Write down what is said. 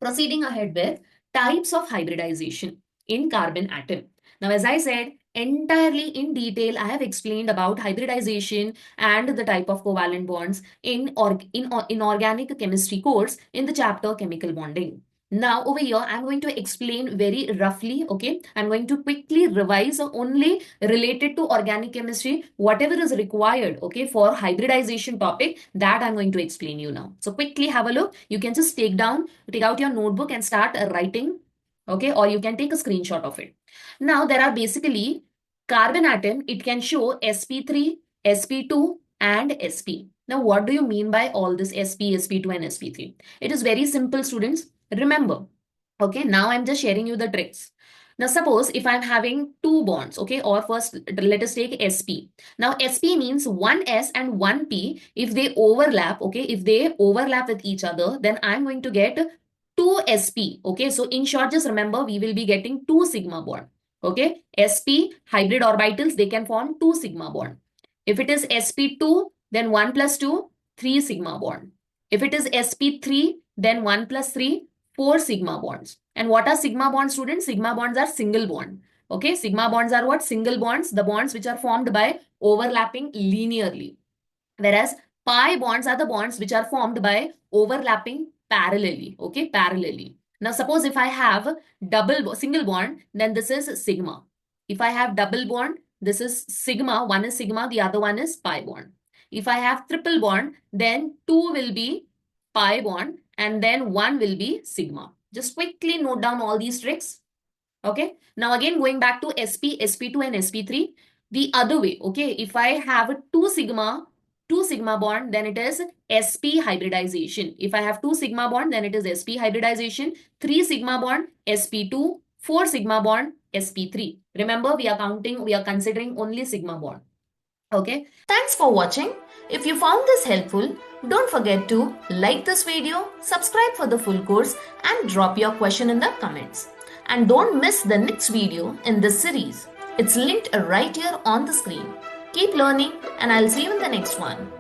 Proceeding ahead with types of hybridization in carbon atom. Now, as I said, entirely in detail, I have explained about hybridization and the type of covalent bonds in inorganic chemistry course in the chapter chemical bonding. Now, over here, I'm going to explain very roughly, okay? I'm going to quickly revise only related to organic chemistry, whatever is required, okay, for hybridization topic, that I'm going to explain you now. So quickly have a look. You can just take out your notebook and start writing, okay, or you can take a screenshot of it. Now, there are basically carbon atom, it can show sp3, sp2, and sp. Now, what do you mean by all this sp, sp2, and sp3? It is very simple, students. Remember, okay, now I'm just sharing you the tricks. Now, suppose if I'm having two bonds, okay, or first let us take sp. Now, sp means one s and one p. If they overlap, okay, if they overlap with each other, then I'm going to get 2sp. Okay, so in short, just remember we will be getting 2 sigma bond. Okay, sp hybrid orbitals, they can form 2 sigma bond. If it is sp2, then 1 plus 2, 3 sigma bond. If it is sp3, then 1 plus 3, 4 sigma bonds. And what are sigma bonds, students? Sigma bonds are single bond. Okay, sigma bonds are what? Single bonds, the bonds which are formed by overlapping linearly. Whereas pi bonds are the bonds which are formed by overlapping parallelly. Okay, parallelly. Now, suppose if I have single bond, then this is sigma. If I have double bond, this is sigma. One is sigma, the other one is pi bond. If I have triple bond, then 2 will be pi bond and then 1 will be sigma. Just quickly note down all these tricks. Okay. Now, again, going back to sp, sp2, and sp3, the other way. Okay. If I have a 2 sigma bond, then it is sp hybridization. If I have 2 sigma bond, then it is sp hybridization. 3 sigma bond, sp2. 4 sigma bond, sp3. Remember, we are considering only sigma bond. Okay. Thanks for watching. If you found this helpful, don't forget to like this video, subscribe for the full course, and drop your question in the comments. And don't miss the next video in this series. It's linked right here on the screen. Keep learning, and I'll see you in the next one.